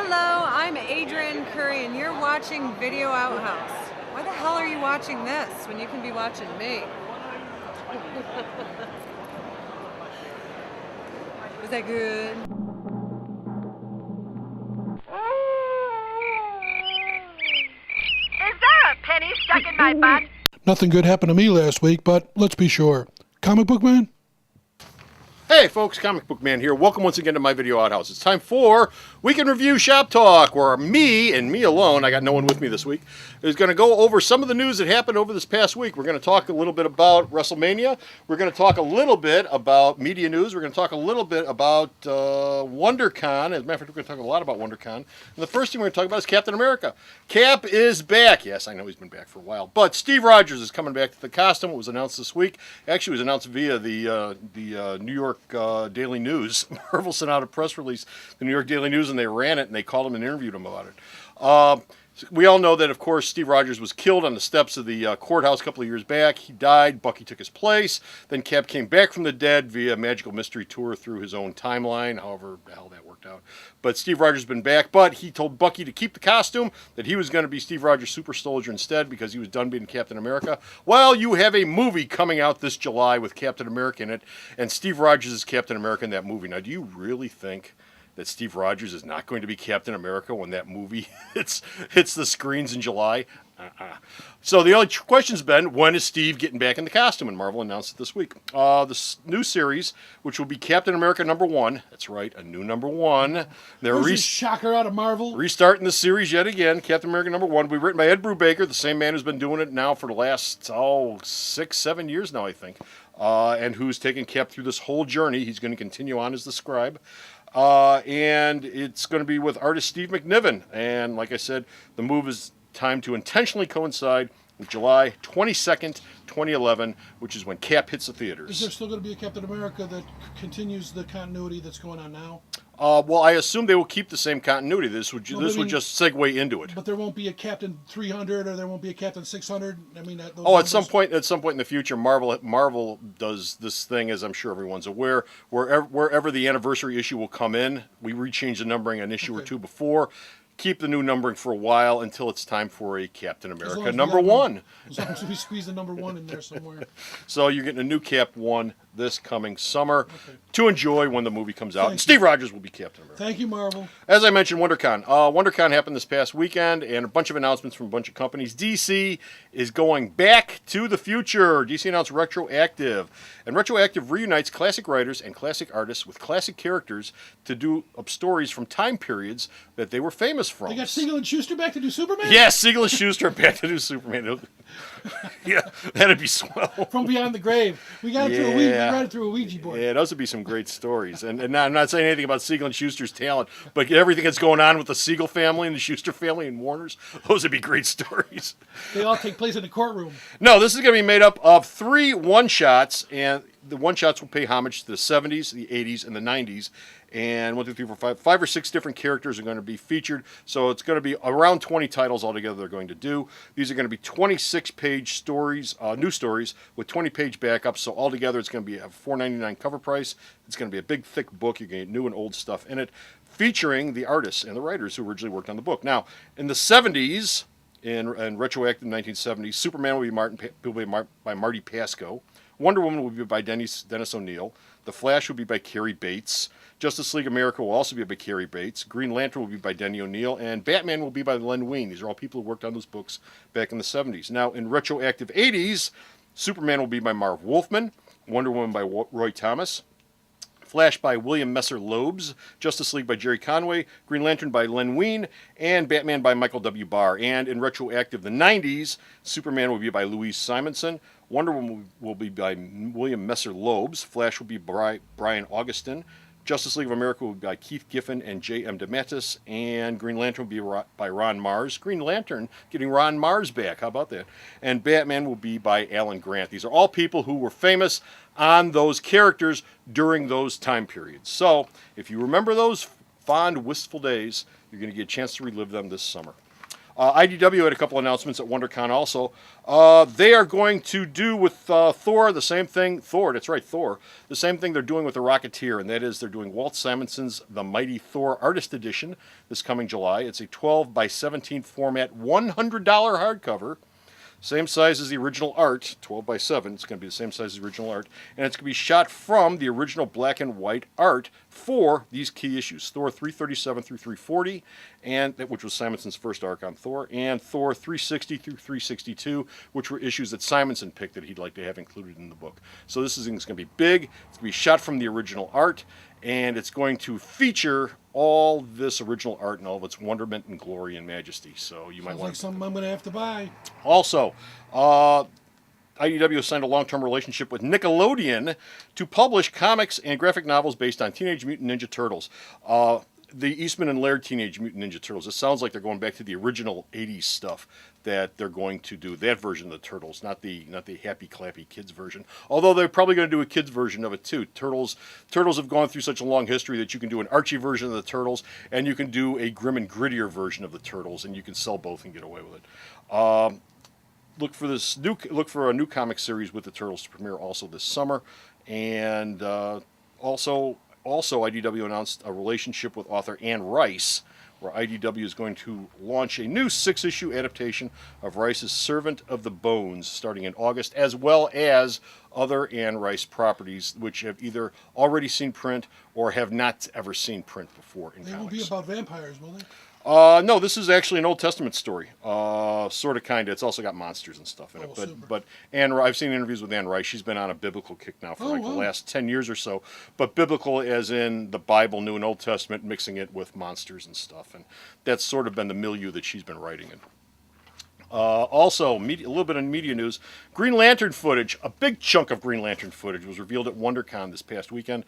Hello, I'm Adrienne Curry, and you're watching Video Outhouse. Why the hell are you watching this when you can be watching me? Was that good? Is there a penny stuck in my butt? Nothing good happened to me last week, but let's be sure. Comic Book Man? Hey folks, Comic Book Man here. Welcome once again to my Video Outhouse. It's time for Weekend Review Shop Talk, where me and me alone, I got no one with me this week, is going to go over some of the news that happened over this past week. We're going to talk a little bit about WrestleMania. We're going to talk a little bit about media news. We're going to talk a little bit about WonderCon. As a matter of fact, we're going to talk a lot about WonderCon. And the first thing we're going to talk about is Captain America. Cap is back. Yes, I know he's been back for a while. But Steve Rogers is coming back to the costume. It was announced this week. Actually, it was announced via the New York Daily News. Marvel sent out a press release, the New York Daily News, and they ran it, and they called him and interviewed him about it. We all know that, of course, Steve Rogers was killed on the steps of the courthouse a couple of years back. He died. Bucky took his place. Then Cap came back from the dead via a magical mystery tour through his own timeline, however the hell that worked out. But Steve Rogers has been back, but he told Bucky to keep the costume, that he was going to be Steve Rogers Super Soldier instead because he was done being Captain America. Well, you have a movie coming out this July with Captain America in it, and Steve Rogers is Captain America in that movie. Now, do you really think that Steve Rogers is not going to be Captain America when that movie hits the screens in July? So the only question's been, when is Steve getting back in the costume? And Marvel announced it this week. This new series, which will be Captain America #1. That's right, a new #1. They're Who's a shocker out of Marvel? restarting the series yet again. Captain America #1 will be written by Ed Brubaker, the same man who's been doing it now for the last 6-7 years now, I think, and who's taken Cap through this whole journey. He's going to continue on as the scribe. And it's going to be with artist Steve McNiven. And like I said, the move is timed to intentionally coincide with July 22nd, 2011, which is when Cap hits the theaters. Is there still going to be a Captain America that continues the continuity that's going on now? Well, I assume they will keep the same continuity. This would would just segue into it. But there won't be a Captain 300 or there won't be a Captain 600? I mean, At some point in the future, Marvel does this thing, as I'm sure everyone's aware, wherever the anniversary issue will come in, we rechange the numbering an issue or two before. Keep the new numbering for a while until it's time for a Captain America #1. As long as we squeeze the #1 in there somewhere. So you're getting a new Cap 1 this coming summer to enjoy when the movie comes out. And Steve Rogers will be Captain America. Thank you, Marvel. As I mentioned, WonderCon. WonderCon happened this past weekend, and a bunch of announcements from a bunch of companies. DC is going back to the future. DC announced Retroactive. And Retroactive reunites classic writers and classic artists with classic characters to do up stories from time periods that they were famous from. They got Siegel and Schuster back to do Superman? Yes, Siegel and Schuster back to do Superman. Yeah, that'd be swell. From Beyond the Grave. We got it through a Ouija. We ran it through a Ouija board. Yeah, those would be some great stories. And I'm not saying anything about Siegel and Schuster's talent, but everything that's going on with the Siegel family and the Schuster family and Warner's, those would be great stories. They all take place in the courtroom. No, this is going to be made up of 3 one-shots, and the one-shots will pay homage to the 70s, the 80s, and the 90s. And 1, 2, 3, 4, 5, 5 or 6 different characters are going to be featured. So it's going to be around 20 titles altogether they're going to do. These are going to be 26-page stories, new stories, with 20-page backups. So altogether it's going to be a $4.99 cover price. It's going to be a big, thick book. You're going to get new and old stuff in it, featuring the artists and the writers who originally worked on the book. Now, in the 70s, in retroactive 1970s, Superman will be by Marty Pasco. Wonder Woman will be by Dennis O'Neil. The Flash will be by Cary Bates. Justice League America will also be by Cary Bates. Green Lantern will be by Denny O'Neil. And Batman will be by Len Wein. These are all people who worked on those books back in the 70s. Now, in retroactive 80s, Superman will be by Marv Wolfman. Wonder Woman by Roy Thomas. Flash by William Messer Loebs, Justice League by Jerry Conway, Green Lantern by Len Wein, and Batman by Michael W. Barr. And in retroactive the 90s, Superman will be by Louise Simonson, Wonder Woman will be by William Messer Loebs, Flash will be by Brian Augustin, Justice League of America will be by Keith Giffen and J.M. DeMatteis, and Green Lantern will be by Ron Mars. Green Lantern getting Ron Mars back, how about that? And Batman will be by Alan Grant. These are all people who were famous on those characters during those time periods. So, if you remember those fond, wistful days, you're going to get a chance to relive them this summer. IDW had a couple announcements at WonderCon also. They are going to do with Thor the same thing. Thor, that's right, Thor. The same thing they're doing with the Rocketeer, and that is they're doing Walt Simonson's The Mighty Thor Artist Edition this coming July. It's a 12 by 17 format, $100 hardcover. Same size as the original art, 12 by 7. It's going to be the same size as the original art. And it's going to be shot from the original black and white art for these key issues. Thor 337 through 340, which was Simonson's first arc on Thor, and Thor 360 through 362, which were issues that Simonson picked that he'd like to have included in the book. So this is going to be big. It's going to be shot from the original art, and it's going to feature all this original art and all of its wonderment and glory and majesty. So you might Sounds want like something I'm going to have to buy. Also, IDW has signed a long-term relationship with Nickelodeon to publish comics and graphic novels based on Teenage Mutant Ninja Turtles. The Eastman and Laird Teenage Mutant Ninja Turtles. It sounds like they're going back to the original 80s stuff that they're going to do. That version of the Turtles, not the happy clappy kids version. Although they're probably going to do a kids version of it too. Turtles have gone through such a long history that you can do an Archie version of the Turtles and you can do a grim and grittier version of the Turtles, and you can sell both and get away with it. Look for a new comic series with the Turtles to premiere also this summer, and also IDW announced a relationship with author Anne Rice, where IDW is going to launch a new 6-issue adaptation of Rice's Servant of the Bones starting in August, as well as other Anne Rice properties which have either already seen print or have not ever seen print before in They comics. will be about vampires, will they? No, this is actually an Old Testament story. Sort of, kind of. It's also got monsters and stuff in it. super. But I've seen interviews with Anne Rice. She's been on a biblical kick now for the last 10 years or so. But biblical as in the Bible, New and Old Testament, mixing it with monsters and stuff. And that's sort of been the milieu that she's been writing in. Also, a little bit of media news. Green Lantern footage, a big chunk of Green Lantern footage was revealed at WonderCon this past weekend.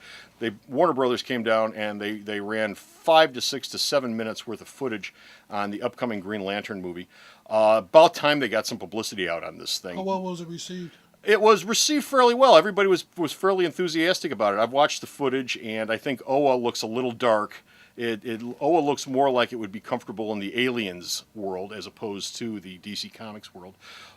Warner Brothers came down and they ran 5 to 6 to 7 minutes worth of footage on the upcoming Green Lantern movie. About time they got some publicity out on this thing. How well was it received? It was received fairly well. Everybody was fairly enthusiastic about it. I've watched the footage, and I think Oa looks a little dark. Oa looks more like it would be comfortable in the Aliens world as opposed to the DC Comics world.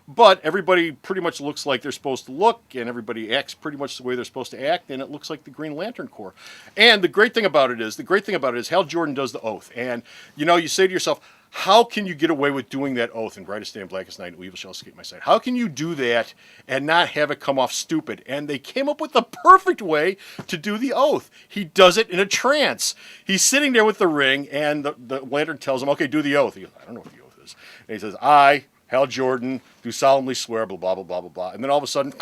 But everybody pretty much looks like they're supposed to look, and everybody acts pretty much the way they're supposed to act, and it looks like the Green Lantern Corps. And the great thing about it is Hal Jordan does the oath. And, you say to yourself, how can you get away with doing that oath in Brightest Day and Blackest Night, and Evil Shall Escape My Sight? How can you do that and not have it come off stupid? And they came up with the perfect way to do the oath. He does it in a trance. He's sitting there with the ring, and the lantern tells him, okay, do the oath. He goes, I don't know what the oath is. And he says, I, Hal Jordan, do solemnly swear, blah, blah, blah, blah, blah, blah. And then all of a sudden,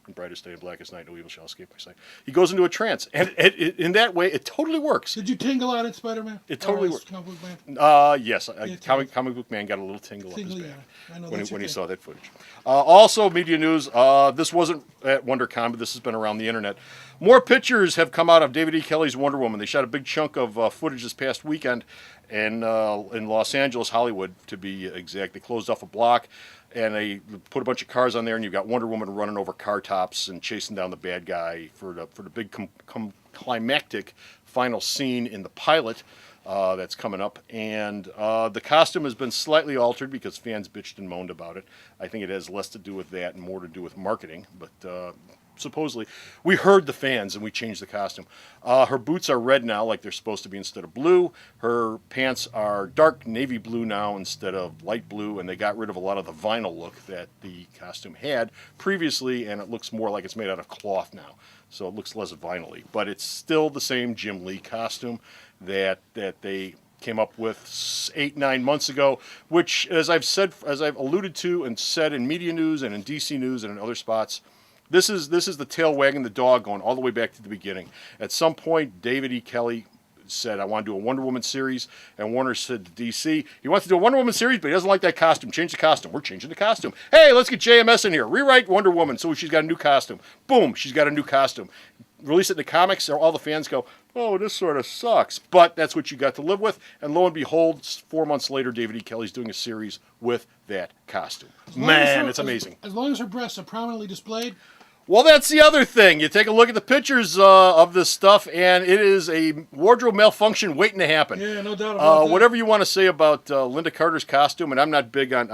in Brightest Day and Blackest Night, no evil shall escape my sight. He goes into a trance, and in that way, it totally works. Did you tingle on it, Spider-Man? It totally works. Comic Book Man? Yes, Comic Book Man got a little tingle up his back I know when he saw that footage. Also, media news. This wasn't at WonderCon, but this has been around the internet. More pictures have come out of David E. Kelley's Wonder Woman. They shot a big chunk of footage this past weekend in Los Angeles, Hollywood, to be exact. They closed off a block, and they put a bunch of cars on there, and you've got Wonder Woman running over car tops and chasing down the bad guy for the big climactic final scene in the pilot that's coming up. And the costume has been slightly altered because fans bitched and moaned about it. I think it has less to do with that and more to do with marketing, but supposedly we heard the fans and we changed the costume. Her boots are red now, like they're supposed to be, instead of blue. Her pants are dark navy blue now instead of light blue, and they got rid of a lot of the vinyl look that the costume had previously, and it looks more like it's made out of cloth now, so it looks less vinyl-y. But it's still the same Jim Lee costume that they came up with 8-9 months ago, which, as I've alluded to and said in media news and in DC news and in other spots, this is the tail wagging the dog going all the way back to the beginning. At some point, David E. Kelley said, I want to do a Wonder Woman series, and Warner said to DC, he wants to do a Wonder Woman series, but he doesn't like that costume. Change the costume. We're changing the costume. Hey, let's get JMS in here. Rewrite Wonder Woman so she's got a new costume. Boom, she's got a new costume. Release it in the comics, all the fans go, oh, this sort of sucks. But that's what you got to live with. And lo and behold, 4 months later, David E. Kelley's doing a series with that costume. Man, it's amazing. As long as her breasts are prominently displayed. Well, that's the other thing. You take a look at the pictures of this stuff, and it is a wardrobe malfunction waiting to happen. Yeah, no doubt about that. Whatever you want to say about Linda Carter's costume, and I'm not big on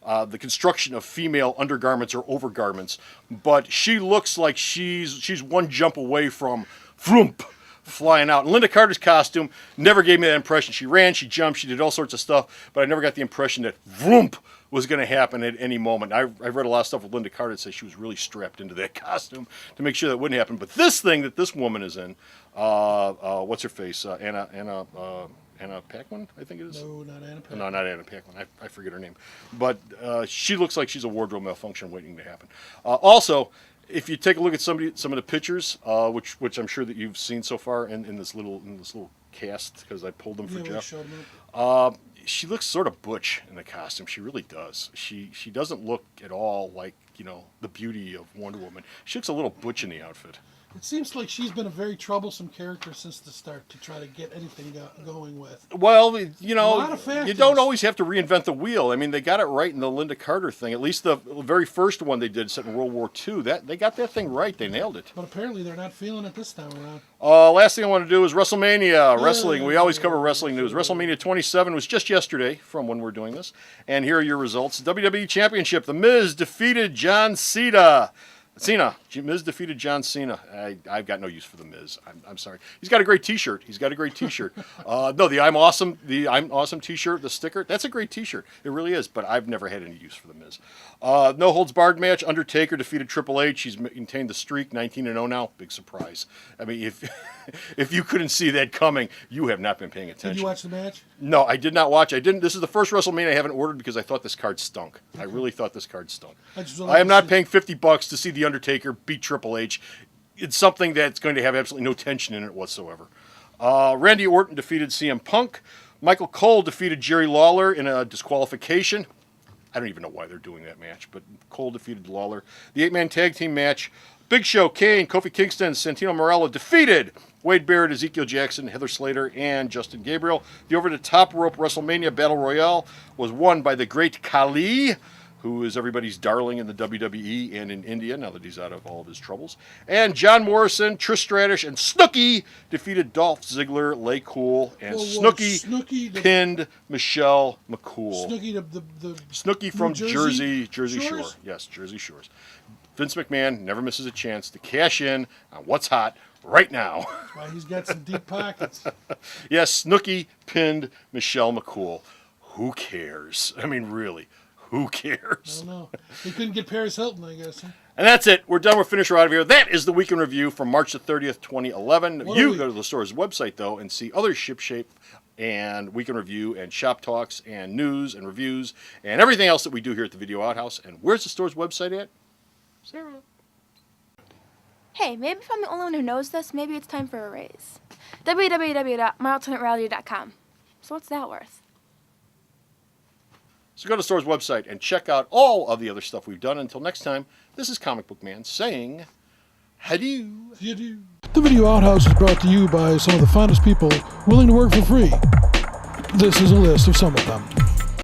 the construction of female undergarments or overgarments, but she looks like she's one jump away from vroomp, flying out. And Linda Carter's costume never gave me that impression. She ran, she jumped, she did all sorts of stuff, but I never got the impression that vroomp was going to happen at any moment. I've read a lot of stuff with Linda Carter that says she was really strapped into that costume to make sure that wouldn't happen. But this thing that this woman is in, what's her face? Anna Paquin, I think it is. No, not Anna Paquin. No, not Anna Paquin. I forget her name. But she looks like she's a wardrobe malfunction waiting to happen. Also, if you take a look at some of the pictures, which I'm sure that you've seen so far in this little cast, because I pulled them for Yeah, we Jeff. showed them. She looks sort of butch in the costume. She really does. She doesn't look at all like, the beauty of Wonder Woman. She looks a little butch in the outfit. It seems like she's been a very troublesome character since the start to try to get anything going with. Well, lot of you factors. don't always have to reinvent the wheel. I mean, they got it right in the Linda Carter thing. At least the very first one they did set in World War II. They got that thing right. They nailed it. But apparently they're not feeling it this time around. Last thing I want to do is WrestleMania wrestling. We always cover wrestling news. WrestleMania 27 was just yesterday from when we're doing this. And here are your results. WWE Championship. The Miz defeated John Cena. Miz defeated John Cena. I've got no use for the Miz. I'm sorry. He's got a great T-shirt. No, the I'm Awesome T-shirt, the sticker. That's a great T-shirt. It really is. But I've never had any use for the Miz. No holds barred match. Undertaker defeated Triple H. He's maintained the streak, 19-0 now. Big surprise. I mean, if you couldn't see that coming, you have not been paying attention. Did you watch the match? No, I did not watch. I didn't. This is the first WrestleMania I haven't ordered because I thought this card stunk. I really thought this card stunk. I am not paying $50 to see the Undertaker beat Triple H. It's something that's going to have absolutely no tension in it whatsoever. Randy Orton defeated CM Punk. Michael Cole defeated Jerry Lawler in a disqualification. I don't even know why they're doing that match, but Cole defeated Lawler. The 8-man tag team match. Big Show, Kane, Kofi Kingston, Santino Marella defeated Wade Barrett, Ezekiel Jackson, Heather Slater, and Justin Gabriel. The over-the-top rope WrestleMania Battle Royale was won by the Great Khali, who is everybody's darling in the WWE and in India, now that he's out of all of his troubles. And John Morrison, Trish Stratus, and Snooki defeated Dolph Ziggler, Lay Cool, and Snooki pinned Michelle McCool. Snooki from Jersey Shore. Yes, Jersey Shores. Vince McMahon never misses a chance to cash in on what's hot right now. That's why he's got some deep pockets. Yes, Snooki pinned Michelle McCool. Who cares? I mean, really. Who cares? I don't know. They couldn't get Paris Hilton, I guess. Huh? And that's it. We're done. We're finished. We're out of here. That is the Week in Review from March the 30th, 2011. Go to the store's website, though, and see other ShipShape and Week in Review and Shop Talks and news and reviews and everything else that we do here at the Video Outhouse. And where's the store's website at? Sarah. Hey, maybe if I'm the only one who knows this, maybe it's time for a raise. www.myalternatereality.com. So what's that worth? So go to the store's website and check out all of the other stuff we've done. Until next time, this is Comic Book Man saying, adieu. The Video Outhouse is brought to you by some of the finest people willing to work for free. This is a list of some of them.